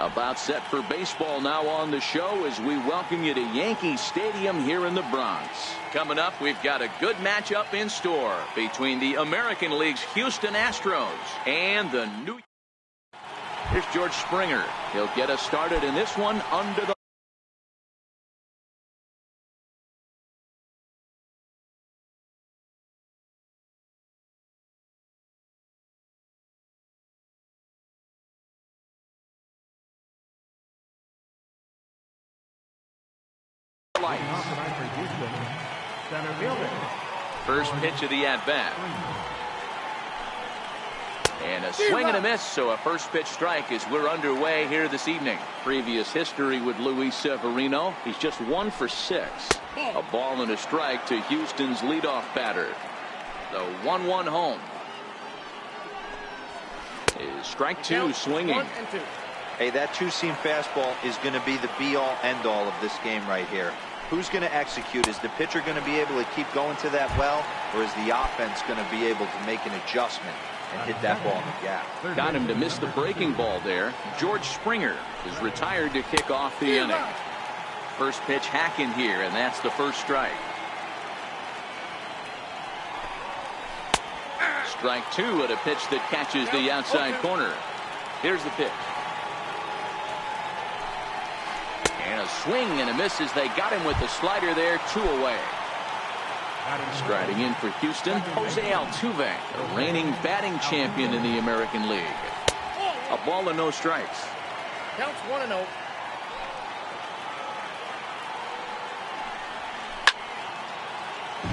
About set for baseball now on the show as we welcome you to Yankee Stadium here in the Bronx. Coming up, we've got a good matchup in store between the American League's Houston Astros and the New. Here's George Springer. He'll get us started in this one under the lights. First pitch of the at-bat. And a swing and a miss, so a first pitch strike as we're underway here this evening. Previous history with Luis Severino. He's just 1 for 6. A ball and a strike to Houston's leadoff batter. The 1-1 home. Is strike 2 swinging. Hey, that two-seam fastball is going to be the be-all, end-all of this game right here. Who's going to execute? Is the pitcher going to be able to keep going to that well, or is the offense going to be able to make an adjustment and hit that ball in the gap? Got him to miss the breaking ball there. George Springer is retired to kick off the inning. First pitch hack in here, and that's the first strike. Strike 2 at a pitch that catches the outside corner. Here's the pitch. And a swing and a miss as they got him with the slider there, 2 away. Striding in for Houston, Jose Altuve, the reigning batting champion in the American League. A ball and no strikes. Counts 1-0.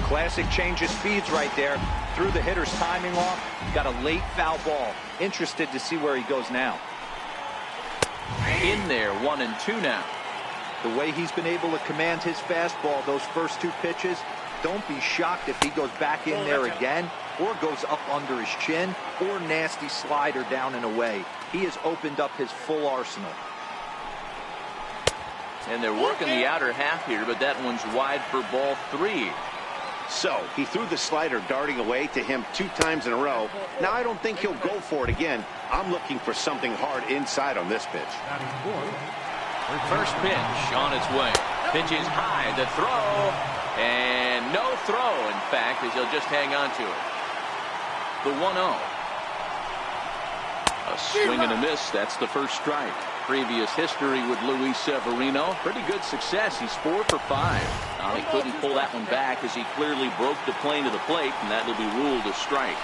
Classic change of speeds right there. Threw the hitter's timing off. Got a late foul ball. Interested to see where he goes now. In there, 1-2 now. The way he's been able to command his fastball those first 2 pitches, don't be shocked if he goes back in there again or goes up under his chin or nasty slider down and away. He has opened up his full arsenal. And they're working the outer half here, but that one's wide for ball 3. So he threw the slider darting away to him 2 times in a row. Now I don't think he'll go for it again. I'm looking for something hard inside on this pitch. First pitch on its way. Pitch is high. The throw. And no throw, in fact, as he'll just hang on to it. The 1-0. A swing and a miss. That's the first strike. Previous history with Luis Severino. Pretty good success. He's 4 for 5. Now, he couldn't pull that one back as he clearly broke the plane to the plate, and that will be ruled a strike.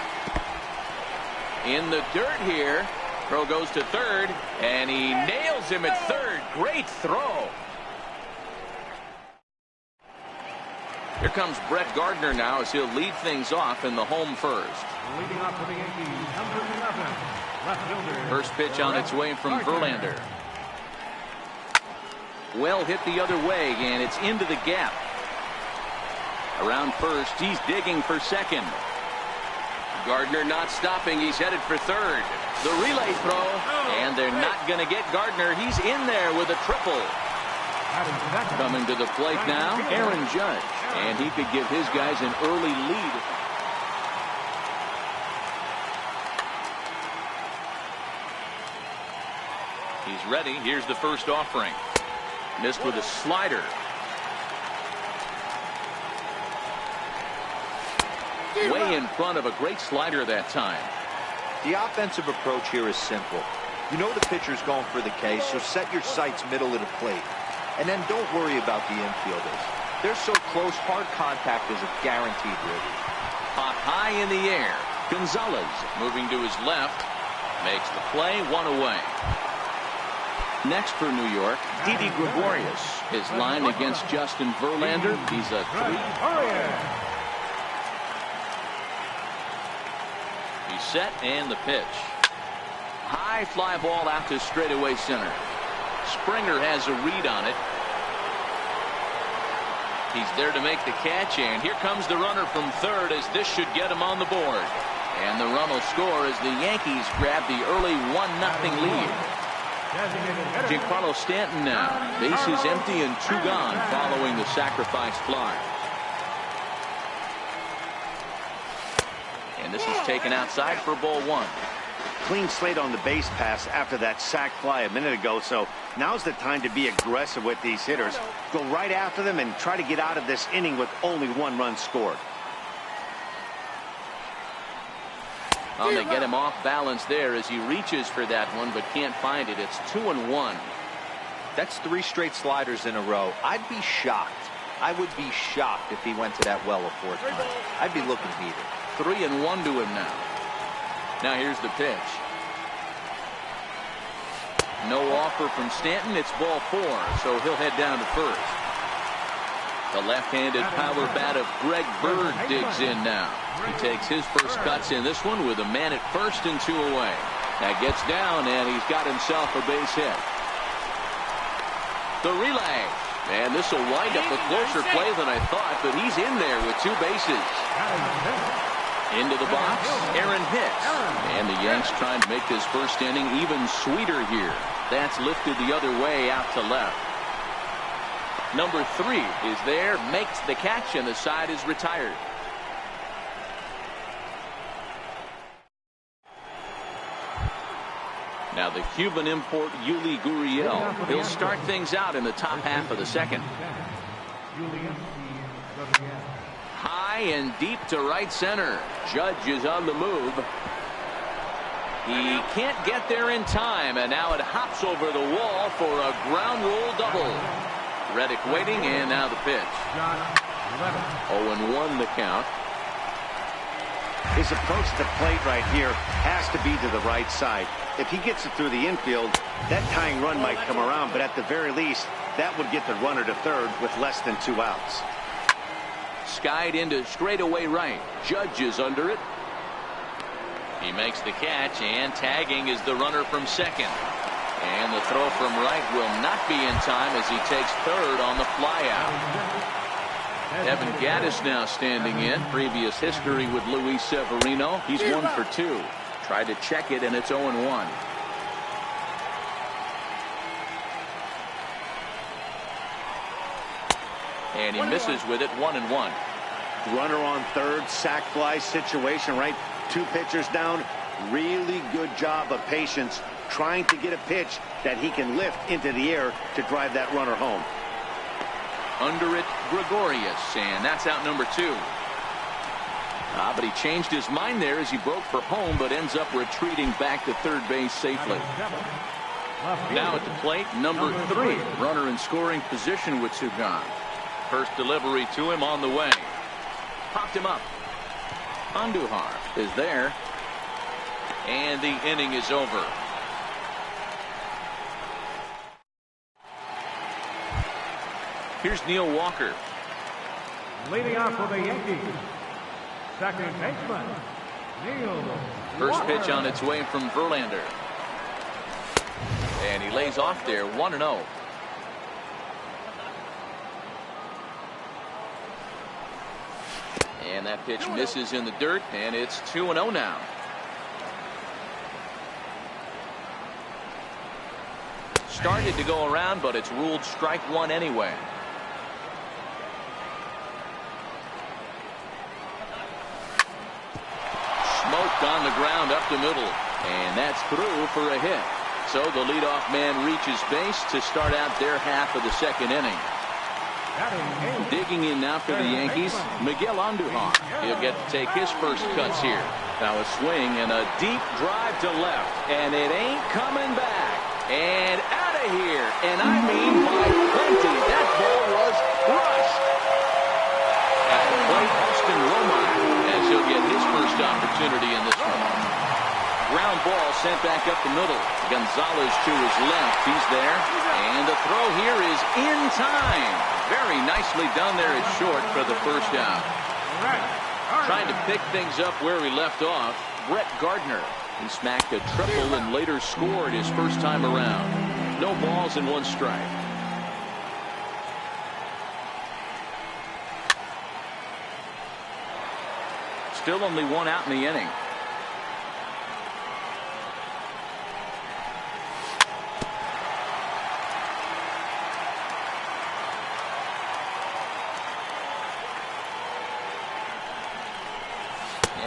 In the dirt here. Throw goes to third, and he nails him at third. Great throw. Here comes Brett Gardner now as he'll lead things off in the home first. Leading off for the Yankees, number 11, left fielder. First pitch on its way from Verlander. Well hit the other way, and it's into the gap. Around first, he's digging for second. Gardner not stopping. He's headed for third. The relay throw, and they're not going to get Gardner. He's in there with a triple. Coming to the plate now, Aaron Judge, and he could give his guys an early lead. He's ready. Here's the first offering. Missed with a slider. Way in front of a great slider that time. The offensive approach here is simple. You know the pitcher's going for the K, so set your sights middle of the plate. And then don't worry about the infielders. They're so close, hard contact is a guaranteed hit. Hot high in the air. Gonzalez moving to his left. Makes the play, 1 away. Next for New York, Didi Gregorius. His line against Justin Verlander. He's a 3. Set and the pitch. High fly ball out to straightaway center. Springer has a read on it. He's there to make the catch, and here comes the runner from third as this should get him on the board. And the run will score as the Yankees grab the early 1-0 lead. Giancarlo Stanton now. Bases empty and 2 gone following the sacrifice fly. And this is taken outside for ball 1. Clean slate on the base pass after that sac fly a minute ago, so now's the time to be aggressive with these hitters. Go right after them and try to get out of this inning with only 1 run scored. Oh, they get him off balance there as he reaches for that one but can't find it. It's 2-1. That's 3 straight sliders in a row. I'd be shocked. I would be shocked if he went to that well a 4th time. I'd be looking heated. 3-1 to him now. Now here's the pitch. No offer from Stanton. It's ball 4, so he'll head down to first. The left-handed power bat of Greg Bird digs in now. He takes his first cuts in this one with a man at first and 2 away. That gets down, and he's got himself a base hit. The relay. And this will wind up a closer play than I thought, but he's in there with 2 bases. Into the box, Aaron Hicks. And the Yanks trying to make this first inning even sweeter here. That's lifted the other way out to left. Number 3 is there, makes the catch, and the side is retired. Now the Cuban import Yuli Gurriel. He'll start things out in the top half of the second. High and deep to right center. Judge is on the move. He can't get there in time, and now it hops over the wall for a ground rule double. Reddick waiting, and now the pitch. 0-1 the count. His approach to the plate right here has to be to the right side. If he gets it through the infield, that tying run might come around, but at the very least, that would get the runner to third with less than 2 outs. Skied into straightaway right. Judge is under it. He makes the catch, and tagging is the runner from second. And the throw from right will not be in time as he takes third on the flyout. Evan Gattis now standing in. Previous history with Luis Severino. He's 1 for 2. Tried to check it, and it's 0-1. And he misses with it. 1-1. Runner on third, sac fly situation, right? 2 pitchers down. Really good job of patience, trying to get a pitch that he can lift into the air to drive that runner home. Under it, Gregorius, and that's out number 2. But he changed his mind there as he broke for home, but ends up retreating back to third base safely. Now at the plate, number 3, runner in scoring position with 2 gone. First delivery to him on the way. Popped him up. Andujar is there. And the inning is over. Here's Neil Walker. Leading off for the Yankees, second baseman, Neil First Walker. pitch on its way from Verlander. And he lays off there, 1-0. And that pitch misses in the dirt, and it's 2-0 now. Started to go around, but it's ruled strike 1 anyway. Smoked on the ground up the middle, and that's through for a hit. So the leadoff man reaches base to start out their half of the second inning. Digging in now for the Yankees, Miguel Andujar. He'll get to take his first cuts here. Now a swing and a deep drive to left, and it ain't coming back. And out of here, and I mean by plenty. That ball was crushed. At the plate, Austin Romine, as he'll get his first opportunity in this one. Ground ball sent back up the middle. Gonzalez to his left. He's there. And the throw here is in time. Very nicely done there at short for the first out. Trying to pick things up where he left off, Brett Gardner. He smacked a triple and later scored his first time around. No balls and 1 strike. Still only 1 out in the inning.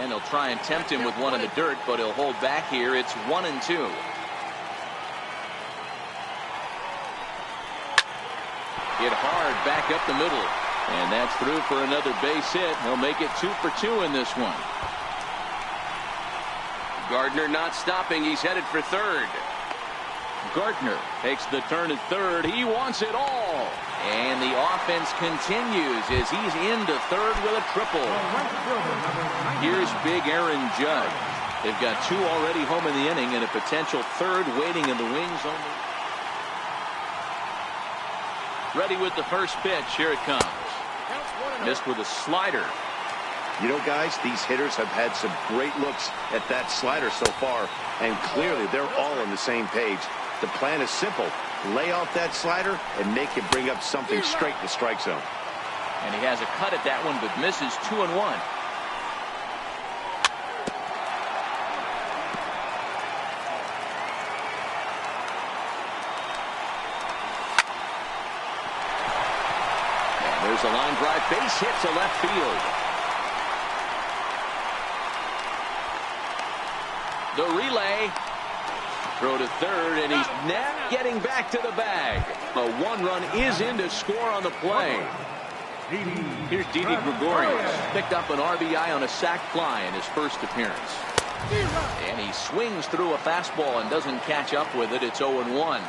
And they'll try and tempt him with one in the dirt, but he'll hold back here. It's 1-2. Hit hard back up the middle. And that's through for another base hit. He'll make it 2 for 2 in this one. Gardner not stopping. He's headed for third. Gardner takes the turn at third. He wants it all. And the offense continues as he's into third with a triple. Here's big Aaron Judge. They've got 2 already home in the inning and a potential third waiting in the wings only. Ready with the first pitch. Here it comes. Missed with a slider. You know, guys, these hitters have had some great looks at that slider so far, and clearly they're all on the same page. The plan is simple. Lay off that slider and make him bring up something straight to strike zone. And he has a cut at that one, but misses 2-1. There's a line drive base hit to left field. The relay. Throw to third, and he's not getting back to the bag. A 1 run is in to score on the play. Here's Didi Gregorius. Picked up an RBI on a sac fly in his first appearance. And he swings through a fastball and doesn't catch up with it. It's 0-1.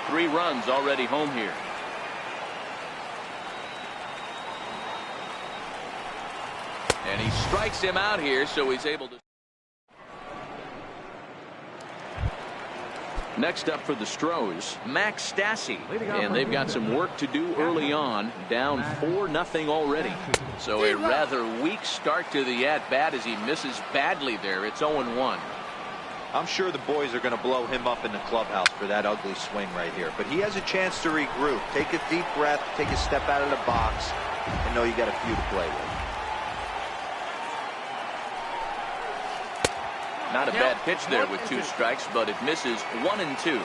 Three runs already home here. And he strikes him out here, so he's able to. Next up for the Stros, Max Stassi. And they've got some work to do early on, down 4-0 already. So a rather weak start to the at-bat as he misses badly there. It's 0-1. I'm sure the boys are going to blow him up in the clubhouse for that ugly swing right here. But he has a chance to regroup. Take a deep breath, take a step out of the box, and know you got a few to play with. Not a bad pitch there with 2 strikes, but it misses 1-2.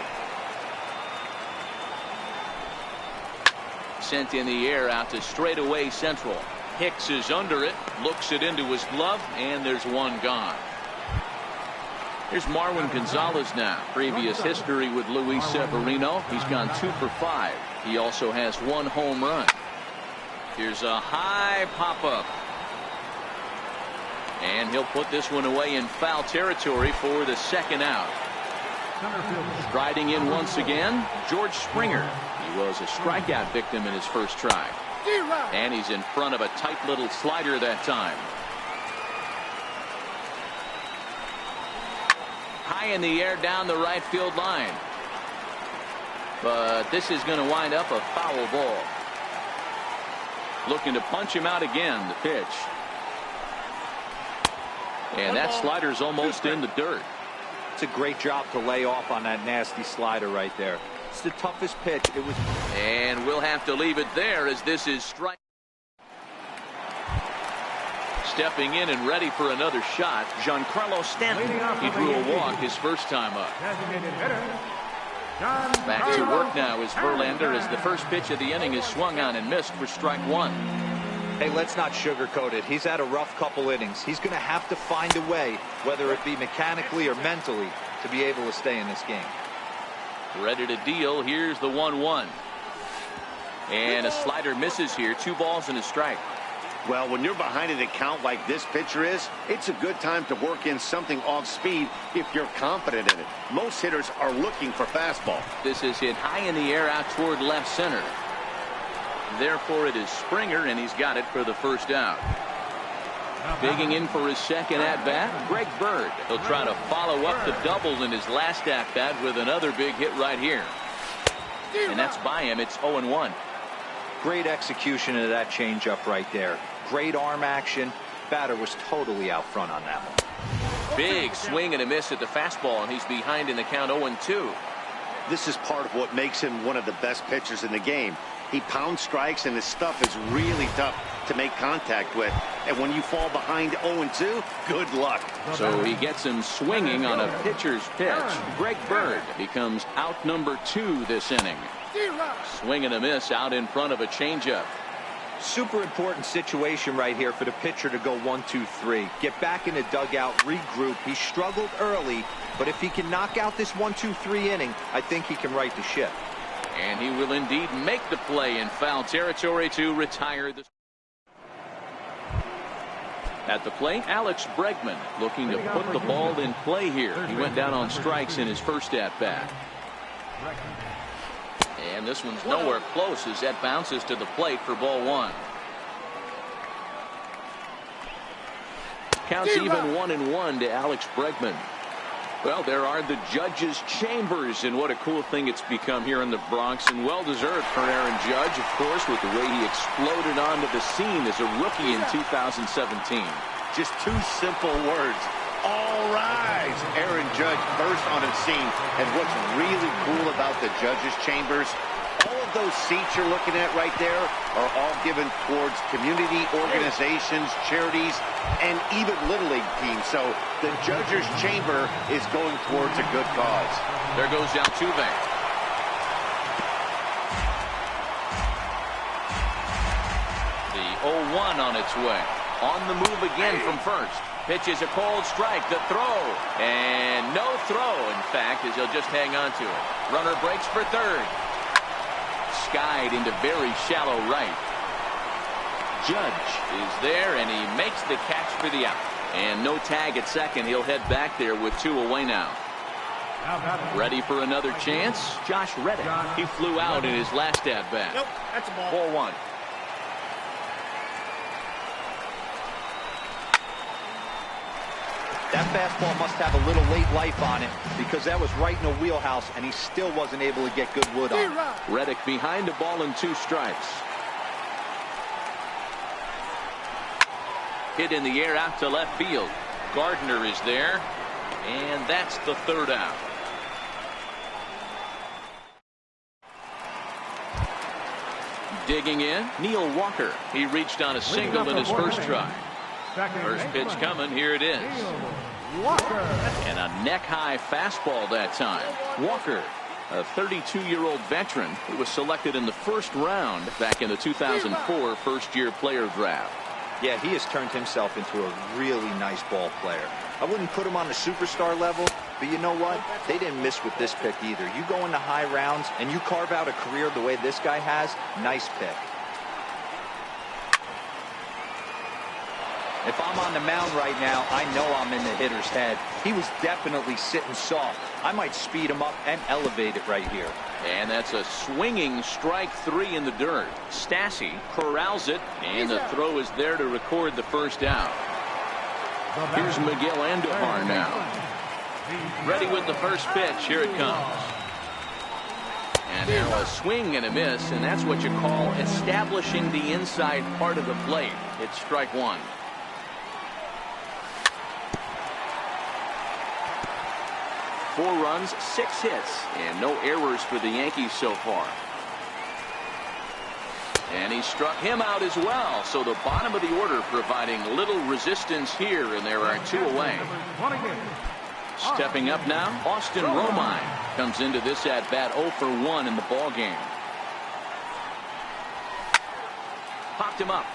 Sent in the air out to straightaway central. Hicks is under it, looks it into his glove, and there's 1 gone. Here's Marwin Gonzalez now. Previous history with Luis Severino. He's gone 2 for 5. He also has 1 home run. Here's a high pop-up. And he'll put this one away in foul territory for the second out. Striding in once again, George Springer. He was a strikeout victim in his first try. And he's in front of a tight little slider that time. High in the air down the right field line. But this is going to wind up a foul ball. Looking to punch him out again, the pitch. And that slider's almost in the dirt. It's a great job to lay off on that nasty slider right there. It's the toughest pitch. It was. And we'll have to leave it there as this is strike. Stepping in and ready for another shot, Giancarlo Stanton. He drew a walk his first time up. Back to work now is Verlander as the first pitch of the inning is swung on and missed for strike 1. Hey, let's not sugarcoat it. He's had a rough couple innings. He's going to have to find a way, whether it be mechanically or mentally, to be able to stay in this game. Ready to deal. Here's the 1-1. And a slider misses here. 2 balls and a strike. Well, when you're behind in a count like this pitcher is, it's a good time to work in something off speed if you're confident in it. Most hitters are looking for fastball. This is hit high in the air out toward left center. Therefore, it is Springer, and he's got it for the first out. Digging in for his second at-bat, Greg Bird. He'll try to follow up the double in his last at-bat with another big hit right here. And that's by him. It's 0-1. Great execution of that changeup right there. Great arm action. Batter was totally out front on that one. Big swing and a miss at the fastball, and he's behind in the count 0-2. This is part of what makes him one of the best pitchers in the game. He pounds strikes, and his stuff is really tough to make contact with. And when you fall behind 0-2, good luck. So he gets him swinging on a pitcher's pitch. Greg Bird becomes out number 2 this inning. Swing and a miss out in front of a changeup. Super important situation right here for the pitcher to go 1-2-3. Get back in the dugout, regroup. He struggled early, but if he can knock out this 1-2-3 inning, I think he can right the ship. And he will indeed make the play in foul territory to retire the... At the plate, Alex Bregman looking to put the ball in play here. He went down on strikes in his first at-bat. And this one's nowhere close as that bounces to the plate for ball one. Counts even 1-1 to Alex Bregman. Well, there are the judges' chambers, and what a cool thing it's become here in the Bronx, and well-deserved for Aaron Judge, of course, with the way he exploded onto the scene as a rookie in 2017. Just two simple words. All rise. Aaron Judge burst on the scene. And what's really cool about the judges' chambers, all of those seats you're looking at right there are all given towards community organizations, charities, and even Little League teams. So the judges' chamber is going towards a good cause. There goes Altuve. The 0-1 on its way. On the move again from first. Pitches a cold strike. The throw. And no throw, in fact, as he'll just hang on to it. Runner breaks for third. Skied into very shallow right. Judge is there, and he makes the catch for the out. And no tag at second. He'll head back there with two away now. Ready for another chance? Josh Reddick. He flew out in his last at-bat. Nope, that's a ball. Ball one. That fastball must have a little late life on it because that was right in the wheelhouse, and he still wasn't able to get good wood on it. Reddick behind a ball and two strikes. Hit in the air out to left field. Gardner is there, and that's the third out. Digging in, Neil Walker. He reached on a single in his first try. First pitch coming, here it is. And a neck-high fastball that time. Walker, a 32-year-old veteran who was selected in the first round back in the 2004 first-year player draft. Yeah, he has turned himself into a really nice ball player. I wouldn't put him on the superstar level, but you know what? They didn't miss with this pick either. You go into high rounds and you carve out a career the way this guy has, nice pick. If I'm on the mound right now, I know I'm in the hitter's head. He was definitely sitting soft. I might speed him up and elevate it right here. And that's a swinging strike three in the dirt. Stassi corrals it, and the throw is there to record the first out. Here's Miguel Andujar now. Ready with the first pitch. Here it comes. And now a swing and a miss, and that's what you call establishing the inside part of the plate. It's strike one. Four runs, 6 hits, and no errors for the Yankees so far. And he struck him out as well. So the bottom of the order providing little resistance here, and there are two away. Stepping up now, Austin Romine comes into this at-bat 0 for 1 in the ball game. Popped him up.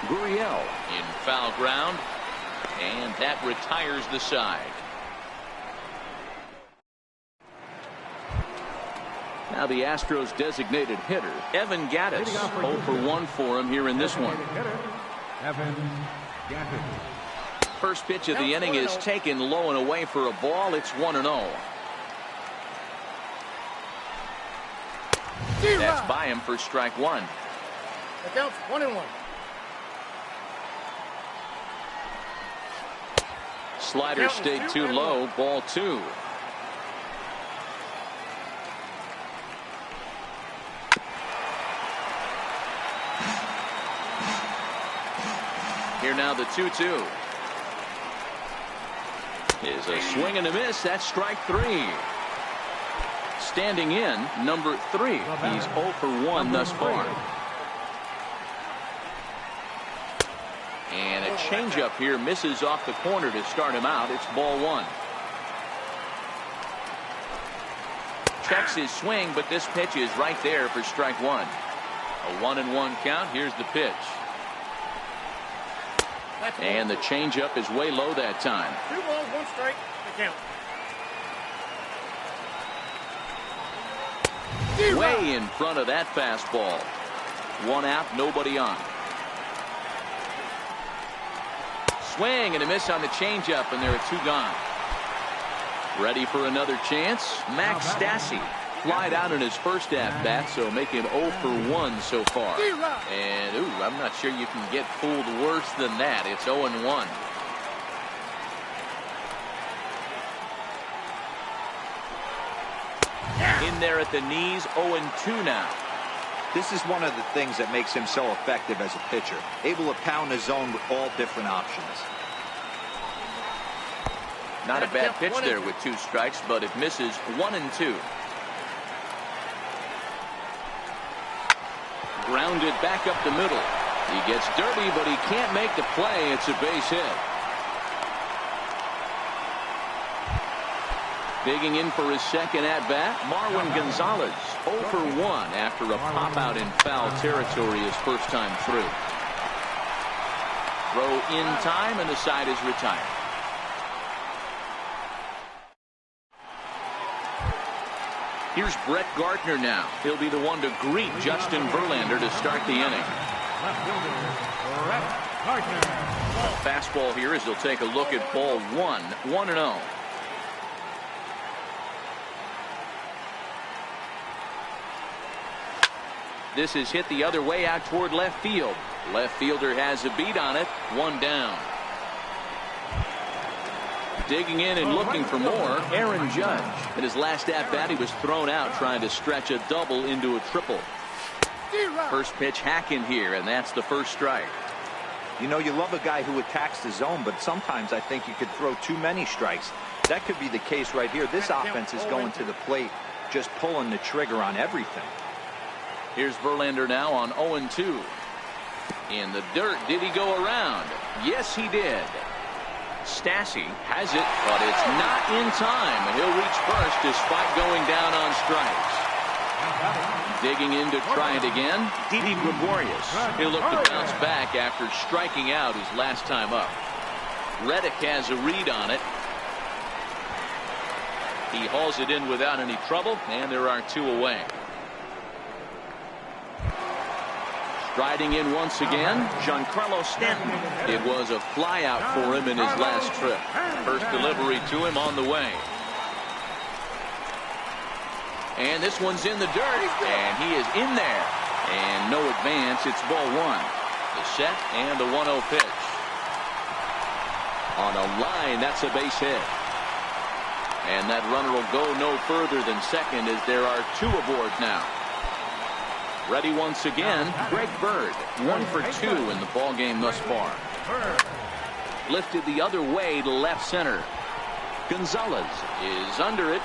Gurriel in foul ground, and that retires the side. Now the Astros designated hitter, Evan Gattis, 0 for 1 for him here in this one. First pitch of the inning is taken low and away for a ball. It's 1-0. That's by him for strike one. The count's 1-1. Slider stayed too low, ball two. Here now the 2-2. Is a swing and a miss. That's strike three. Standing in, number 3. He's 0 for 1 thus far. And a changeup here misses off the corner to start him out. It's ball one. checks his swing, but this pitch is right there for strike one. A 1-1 count. Here's the pitch. And the changeup is way low that time. 2 balls, 1 strike. The count. Way in front of that fastball. 1 out, nobody on. Swing and a miss on the changeup, and there are 2 gone. Ready for another chance. Max Stassi flied out in his first at-bat, so making 0 for 1 so far. And, ooh, I'm not sure you can get fooled worse than that. It's 0-1. In there at the knees, 0-2 now. This is one of the things that makes him so effective as a pitcher. Able to pound the zone with all different options. Not a bad pitch there with 2 strikes, but it misses 1-2. Grounded back up the middle. He gets dirty, but he can't make the play. It's a base hit. Digging in for his second at-bat, Marwin Gonzalez, 0 for 1 after a pop-out in foul territory his first time through. Throw in time, and the side is retired. Here's Brett Gardner now. He'll be the one to greet Justin Verlander to start the inning. Left fielder, Brett Gardner. Fastball here as he'll take a look at ball 1, 1-0. This is hit the other way out toward left field. Left fielder has a beat on it. 1 down. Digging in and looking for more, Aaron Judge. In his last at-bat, he was thrown out trying to stretch a double into a triple. First pitch hacking here, and that's the first strike. You know, you love a guy who attacks the zone, but sometimes I think you could throw too many strikes. That could be the case right here. This offense is going to the plate, just pulling the trigger on everything. Here's Verlander now on 0-2. In the dirt, did he go around? Yes, he did. Stassi has it, but it's not in time. He'll reach first despite going down on strikes. Digging in to try it again, Didi Gregorius. He'll look to bounce back after striking out his last time up. Reddick has a read on it. He hauls it in without any trouble, and there are 2 away. Striding in once again, Giancarlo Stanton. It was a flyout for him in his last trip. First delivery to him on the way. And this one's in the dirt, and he is in there. And no advance, it's ball 1. The set and the 1-0 pitch. On a line, that's a base hit. And that runner will go no further than second as there are 2 aboard now. Ready once again, Greg Bird, 1 for 2 in the ball game thus far. Lifted the other way to left center. Gonzalez is under it.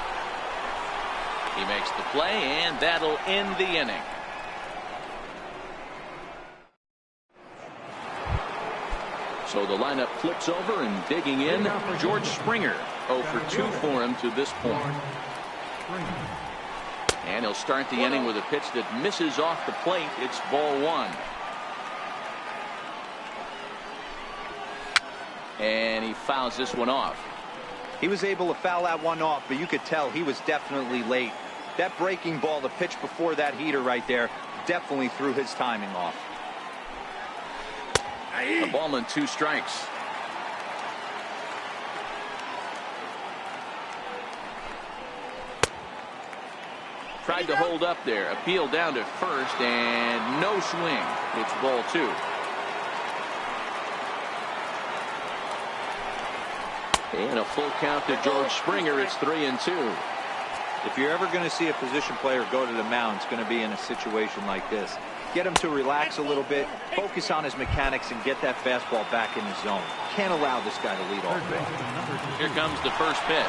He makes the play, and that'll end the inning. So the lineup flips over, and digging in, George Springer, 0 for 2 for him to this point. And he'll start the inning with a pitch that misses off the plate. It's ball 1. And he fouls this one off. He was able to foul that one off, but you could tell he was definitely late. That breaking ball, the pitch before that heater right there, definitely threw his timing off. A ball and 2 strikes. Tried to hold up there. Appeal down to first, and no swing. It's ball 2. And a full count to George Springer. It's 3-2. If you're ever going to see a position player go to the mound, it's going to be in a situation like this. Get him to relax a little bit, focus on his mechanics, and get that fastball back in the zone. Can't allow this guy to lead off. Here comes the first pitch.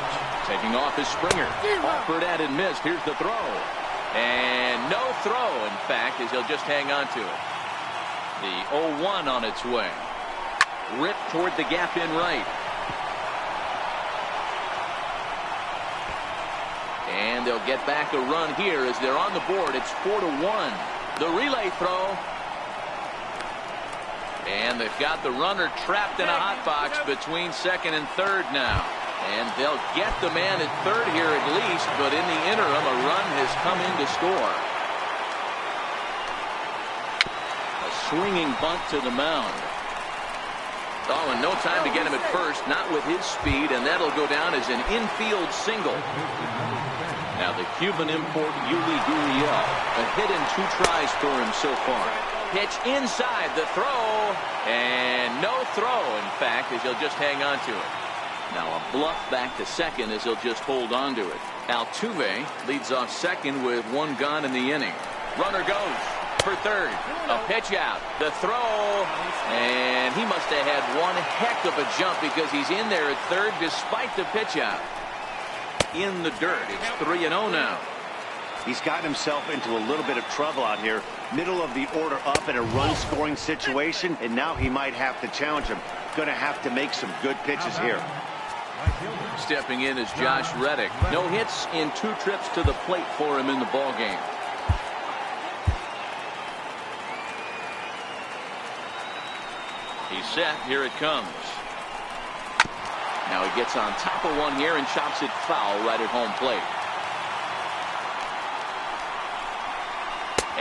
Taking off is Springer. Offered at and missed. Here's the throw. And no throw, in fact, as he'll just hang on to it. The 0-1 on its way. Ripped toward the gap in right. And they'll get back a run here as they're on the board. It's 4-1. The relay throw. And they've got the runner trapped in a hot box between second and third now. And they'll get the man at third here at least, but in the interim, a run has come in to score. A swinging bunt to the mound. Oh, and no time to get him at first, not with his speed, and that'll go down as an infield single. Now the Cuban import, Yuli Gurriel, a hit in 2 tries for him so far. Pitch inside, the throw, and no throw, in fact, as he'll just hang on to it. Now a bluff back to second as he'll just hold on to it. Altuve leads off second with 1 gone in the inning. Runner goes for third. A pitch out. The throw. And he must have had one heck of a jump because he's in there at third despite the pitch out. In the dirt. It's 3-0 now. He's gotten himself into a little bit of trouble out here. Middle of the order up in a run-scoring situation, and now he might have to challenge him. Going to have to make some good pitches here. Stepping in is Josh Reddick. No hits in 2 trips to the plate for him in the ballgame. He's set. Here it comes. Now he gets on top of one here and chops it foul right at home plate.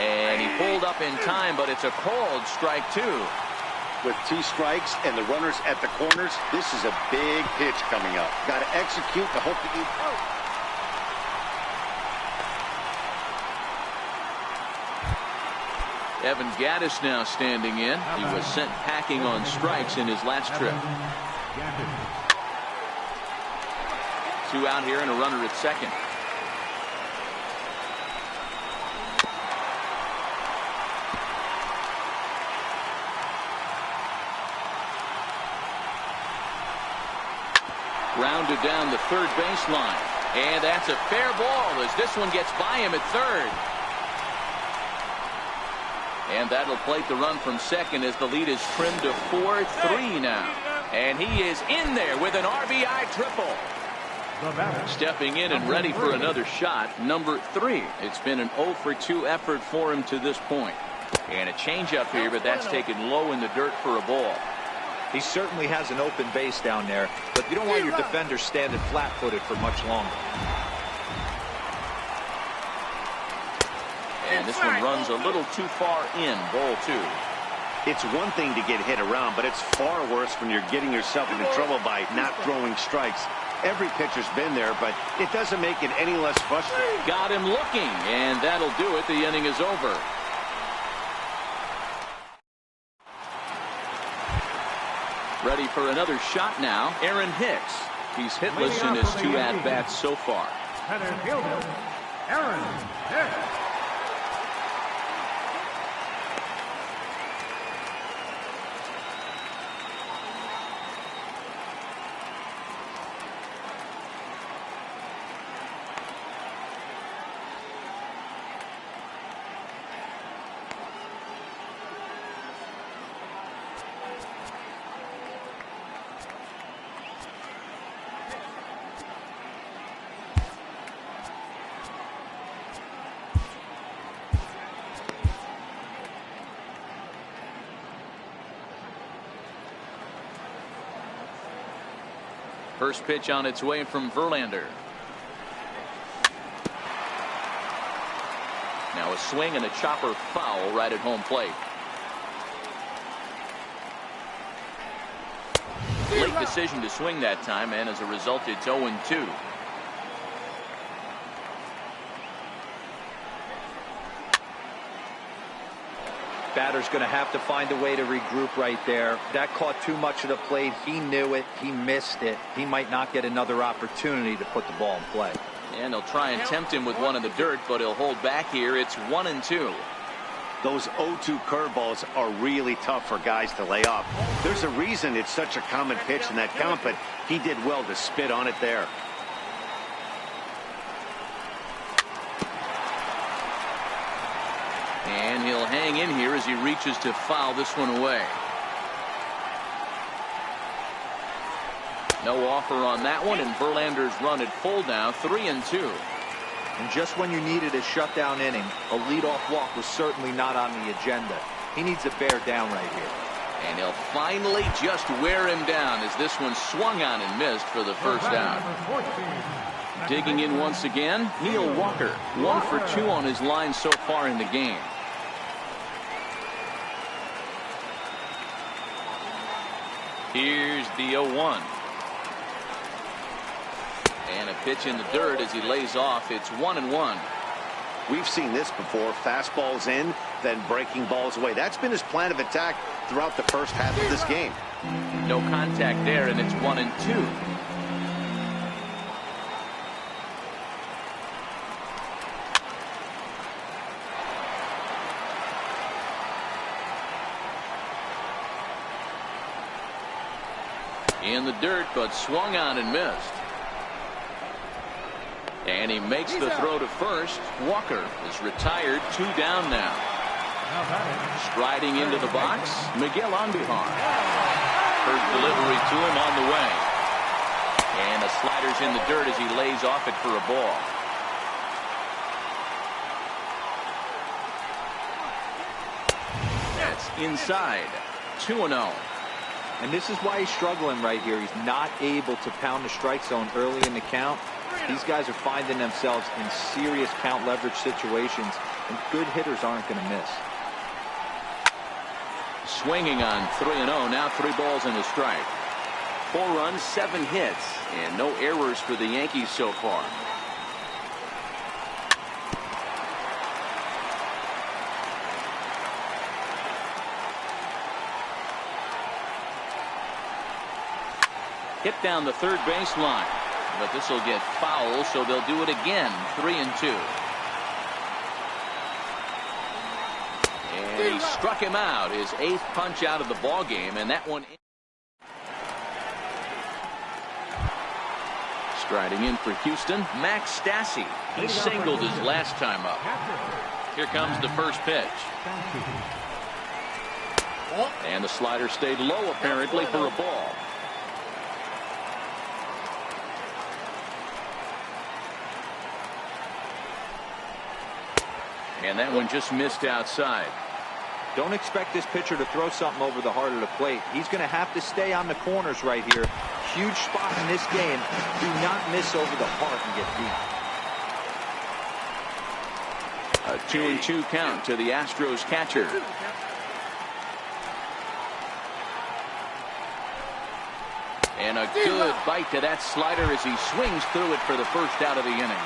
And he pulled up in time, but it's a called strike 2. With 2 strikes and the runners at the corners, this is a big pitch coming up. Got to execute to hope to get out. Evan Gattis now standing in. He was sent packing on strikes in his last trip. 2 out here and a runner at second. Rounded down the third baseline. And that's a fair ball as this one gets by him at third. And that'll plate the run from second as the lead is trimmed to 4-3 now. And he is in there with an RBI triple. Stepping in and ready for another shot, number 3. It's been an 0-for-2 effort for him to this point. And a changeup here, but that's taken low in the dirt for a ball. He certainly has an open base down there, but you don't want your defender standing flat-footed for much longer. And this one runs a little too far in, ball 2. It's one thing to get hit around, but it's far worse when you're getting yourself into trouble by not throwing strikes. Every pitcher's been there, but it doesn't make it any less frustrating. Got him looking, and that'll do it. The inning is over. Ready for another shot now, Aaron Hicks. He's hitless in his 2 at-bats so far. Center fielder, Aaron Hicks. First pitch on its way from Verlander. Now a swing and a chopper foul right at home plate. Late decision to swing that time, and as a result it's 0-2. Batter's going to have to find a way to regroup right there. That caught too much of the plate. He knew it. He missed it. He might not get another opportunity to put the ball in play. And they'll try and tempt him with one in the dirt, but he'll hold back here. It's 1-2. Those 0-2 curveballs are really tough for guys to lay off. There's a reason it's such a common pitch in that count, but he did well to spit on it there. And he'll hang in here as he reaches to foul this one away. No offer on that one, and Verlander's run at full now, 3-2. And just when you needed a shutdown inning, a leadoff walk was certainly not on the agenda. He needs to bear down right here. And he'll finally just wear him down as this one swung on and missed for the first out. Digging in once again, Neil Walker. 1 for 2 on his line so far in the game. Here's the 0-1. And a pitch in the dirt as he lays off. It's 1-1. We've seen this before. Fastballs in, then breaking balls away. That's been his plan of attack throughout the first half of this game. No contact there, and it's 1-2. In the dirt, but swung on and missed. And he makes the throw to first. Walker is retired. 2 down now. Striding into the box, Miguel Andujar. First delivery to him on the way. And the slider's in the dirt as he lays off it for a ball. That's inside. 2-0. And this is why he's struggling right here. He's not able to pound the strike zone early in the count. These guys are finding themselves in serious count leverage situations, and good hitters aren't going to miss. Swinging on 3-0. Now 3 balls and a strike. 4 runs, 7 hits, and no errors for the Yankees so far. Hit down the third base line, but this will get foul, so they'll do it again. 3-2. And he struck him out, his 8th punch out of the ball game, and that one. Striding in for Houston, Max Stassi. He singled his last time up. Here comes the first pitch. And the slider stayed low apparently for a ball. And that one just missed outside. Don't expect this pitcher to throw something over the heart of the plate. He's going to have to stay on the corners right here. Huge spot in this game. Do not miss over the heart and get beat. A 2-2 count to the Astros catcher. And a good bite to that slider as he swings through it for the first out of the inning.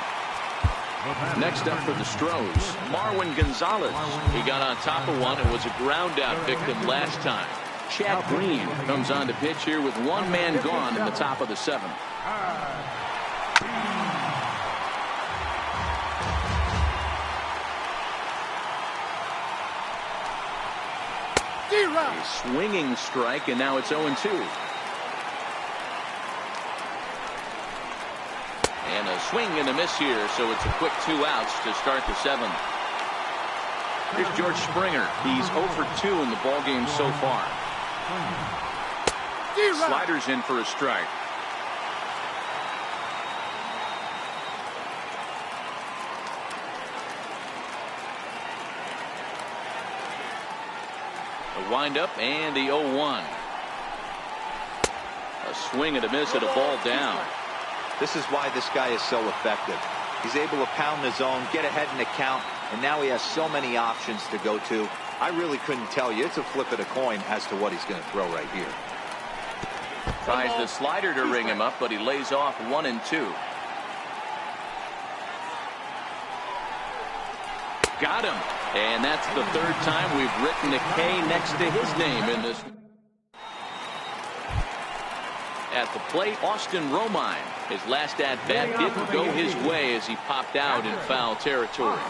Next up for the Stros, Marwin Gonzalez. He got on top of one and was a ground out victim last time. Chad Green comes on to pitch here with 1 man gone in the top of the 7th. A swinging strike, and now it's 0-2. And a swing and a miss here, so it's a quick 2 outs to start the 7th. Here's George Springer. He's 0 for 2 in the ballgame so far. Sliders in for a strike. The windup and the 0-1. A swing and a miss at a ball down. This is why this guy is so effective. He's able to pound the zone, get ahead in the count, and now he has so many options to go to. I really couldn't tell you. It's a flip of the coin as to what he's going to throw right here. Tries the slider to ring him up, but he lays off 1-2. Got him. And that's the 3rd time we've written a K next to his name in this. At the plate, Austin Romine. His last at-bat didn't go his way as he popped out in foul territory.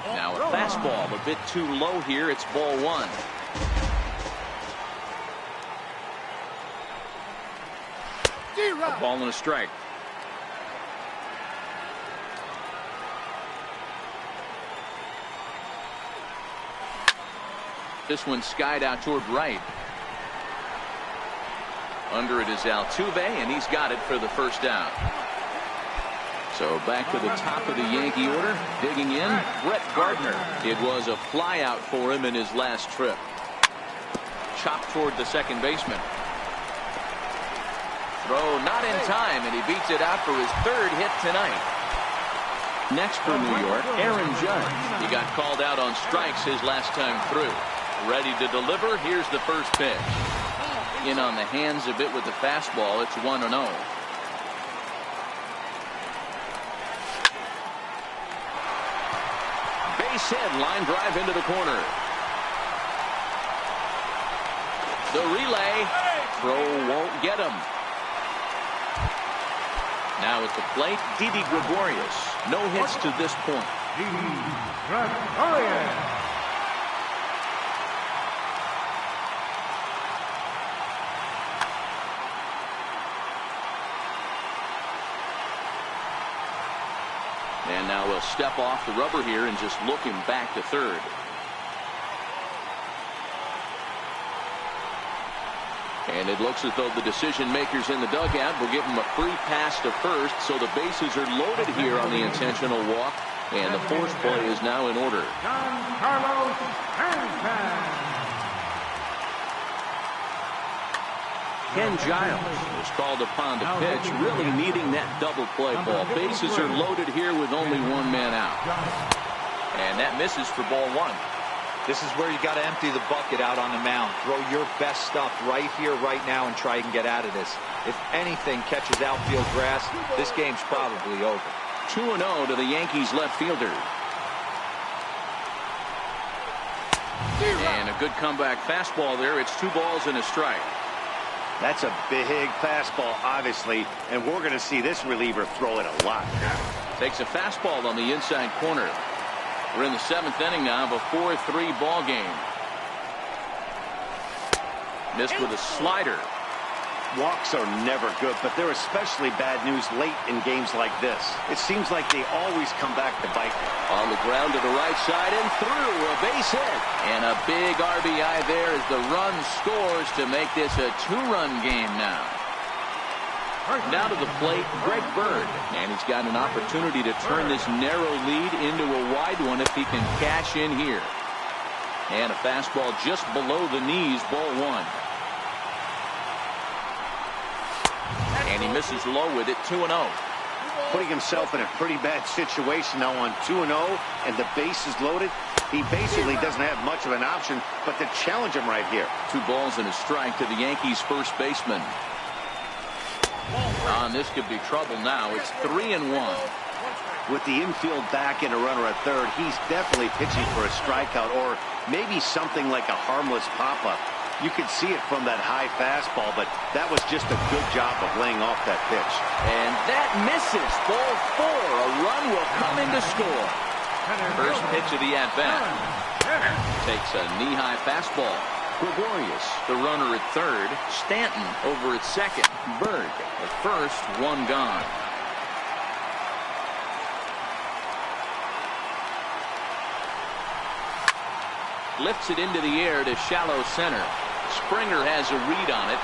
Now a fastball a bit too low here. It's ball 1. A ball and a strike. This one skied out toward right. Under it is Altuve, and he's got it for the first out. So back to the top of the Yankee order. Digging in, Brett Gardner. It was a flyout for him in his last trip. Chopped toward the second baseman. Throw not in time, and he beats it out for his third hit tonight. Next for New York, Aaron Judge. He got called out on strikes his last time through. Ready to deliver. Here's the first pitch. In on the hands a bit with the fastball. It's 1-0. Base hit, line drive into the corner. The relay. Throw won't get him. Now at the plate, Didi Gregorius. No hits to this point. And now we'll step off the rubber here and just look him back to third. And it looks as though the decision makers in the dugout will give him a free pass to first, so the bases are loaded here on the intentional walk, and the force play is now in order. Ken Giles was called upon to pitch, really needing that double play ball. Bases are loaded here with only one man out. And that misses for ball one. This is where you got to empty the bucket out on the mound. Throw your best stuff right here, right now, and try and get out of this. If anything catches outfield grass, this game's probably over. 2-0 to the Yankees left fielder. And a good comeback fastball there. It's 2 balls and a strike. That's a big fastball, obviously, and we're going to see this reliever throw it a lot. Takes a fastball on the inside corner. We're in the 7th inning now of a 4-3 ball game. Missed with a slider. Walks are never good, but they're especially bad news late in games like this. It seems like they always come back to bite. On the ground to the right side and through, a base hit. And a big RBI there as the run scores to make this a 2-run game now. Now to the plate, Greg Bird. And he's got an opportunity to turn this narrow lead into a wide one if he can cash in here. And a fastball just below the knees, ball one. And he misses low with it, 2-0. Putting himself in a pretty bad situation now on 2-0, and the base is loaded. He basically doesn't have much of an option but to challenge him right here. 2 balls and a strike to the Yankees first baseman. This could be trouble now. It's 3-1. With the infield back and a runner at third, he's definitely pitching for a strikeout or maybe something like a harmless pop-up. You could see it from that high fastball, but that was just a good job of laying off that pitch. And that misses. Ball 4. A run will come in to score. First pitch of the at-bat. Takes a knee-high fastball. Gregorius, the runner at third. Stanton over at second. Berg at first, 1 gone. Lifts it into the air to shallow center. Springer has a read on it.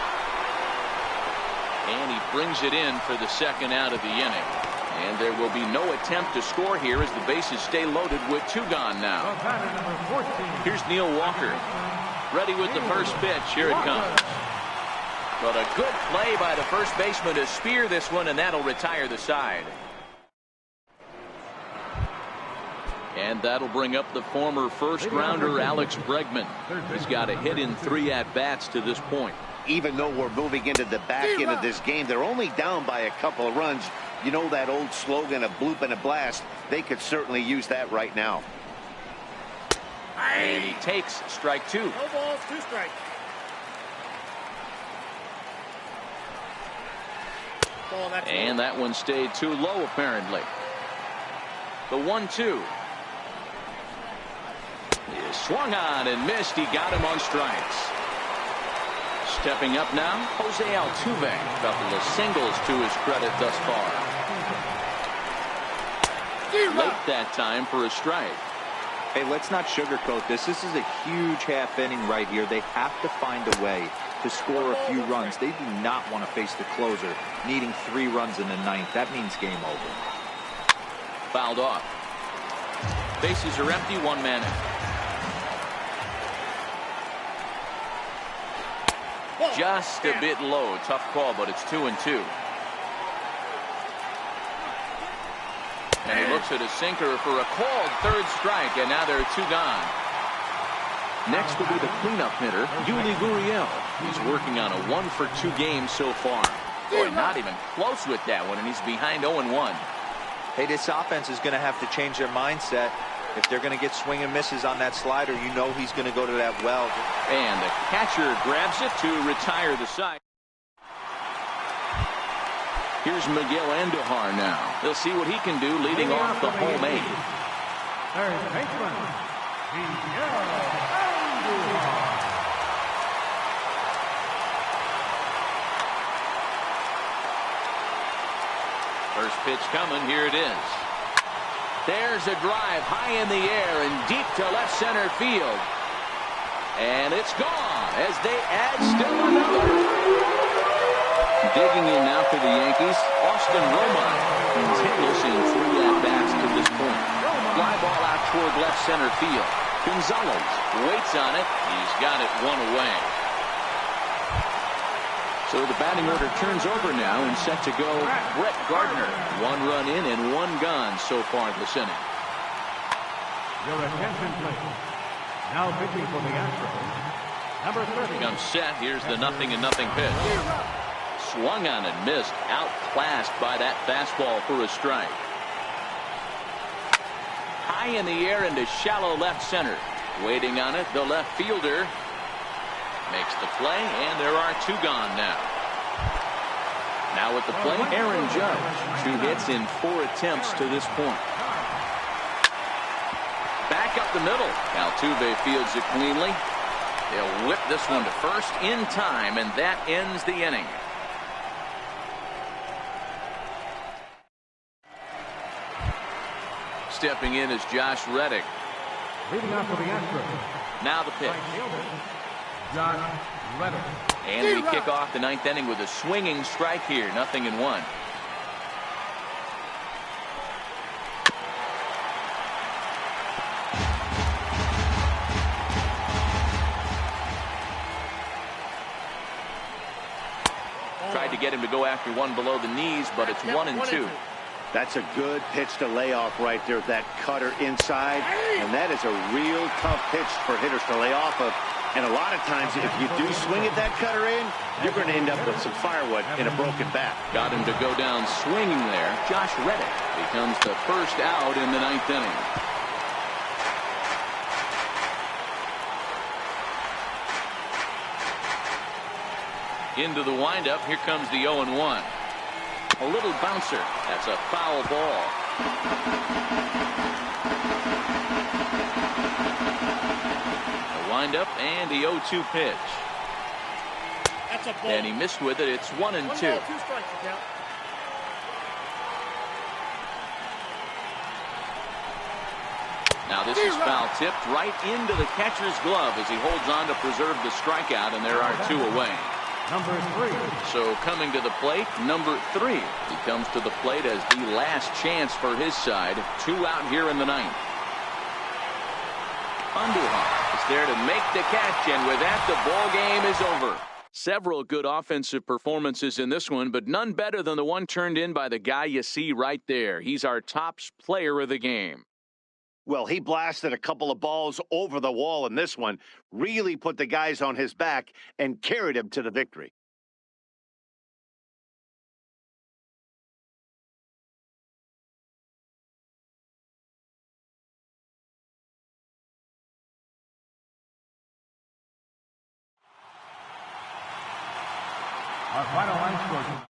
And he brings it in for the second out of the inning. And there will be no attempt to score here as the bases stay loaded with 2 gone now. Here's Neil Walker. Ready with the first pitch. Here it comes. But a good play by the first baseman to spear this one, and that'll retire the side. And that'll bring up the former first-rounder Alex Bregman. He's got a hit in 3 at-bats to this point. Even though we're moving into the back end of this game, they're only down by a couple of runs. You know that old slogan, a bloop and a blast. They could certainly use that right now. And he takes strike 2. No balls, 2 strikes. And that one stayed too low, apparently. The 1-2. Is swung on and missed. He got him on strikes. Stepping up now, Jose Altuve. A couple of singles to his credit thus far. Late that time for a strike. Hey, let's not sugarcoat this. This is a huge half inning right here. They have to find a way to score a few runs. They do not want to face the closer needing 3 runs in the 9th. That means game over. fouled off. Bases are empty, one man in. Just a bit low. Tough call, but it's 2-2. And he looks at a sinker for a called third strike, and now there are 2 gone. Next will be the cleanup hitter, Yuli Gurriel. He's working on a 1-for-2 game so far. Boy, not even close with that one, and he's behind 0-1. Hey, this offense is going to have to change their mindset. If they're going to get swing and misses on that slider, you know he's going to go to that well. And the catcher grabs it to retire the side. Here's Miguel Andujar now. He'll see what he can do leading off the home 8. Third baseman, Miguel Andujar. First pitch coming. Here it is. There's a drive high in the air and deep to left center field. And it's gone as they add still another. Digging in now for the Yankees, Austin Romine. He's hitless in 3 at-bats to this point. Fly ball out toward left center field. Gonzalez waits on it. He's got it 1 away. So the batting order turns over now and set to go Brett Gardner. 1 run in and 1 gone so far this inning. Your attention, please. Now pitching for the Astros, number 30. Comes set. Here's the 0-0 pitch. Swung on and missed. Outclassed by that fastball for a strike. High in the air into shallow left center. Waiting on it, the left fielder makes the play, and there are 2 gone now. Now at the plate, Aaron Judge. 2 hits in 4 attempts to this point. Back up the middle. Altuve fields it cleanly. They'll whip this one to first in time, and that ends the inning. Stepping in is Josh Reddick. Leading off for the Astros. Now the pitch. Josh Reddick. And we kick off the 9th inning with a swinging strike here. 0-1. Tried to get him to go after one below the knees, but it's 1-2. That's a good pitch to lay off right there, that cutter inside. And that is a real tough pitch for hitters to lay off of. And a lot of times, if you do swing at that cutter in, you're going to end up with some firewood in a broken bat. Got him to go down swinging there. Josh Reddick becomes the first out in the 9th inning. Into the windup. Here comes the 0-1. A little bouncer. That's a foul ball. The windup and the 0-2 pitch. That's a ball. And he missed with it. It's 1-2. 1 ball, 2 strikes, count. Now this is foul tipped right into the catcher's glove as he holds on to preserve the strikeout, and there are 2 away. Number 3. So coming to the plate, number 3. He comes to the plate as the last chance for his side. 2 out here in the 9th. Andujar is there to make the catch, and with that, the ball game is over. Several good offensive performances in this one, but none better than the one turned in by the guy you see right there. He's our top player of the game. Well, he blasted a couple of balls over the wall in this one, really put the guys on his back and carried him to the victory. Our final line score.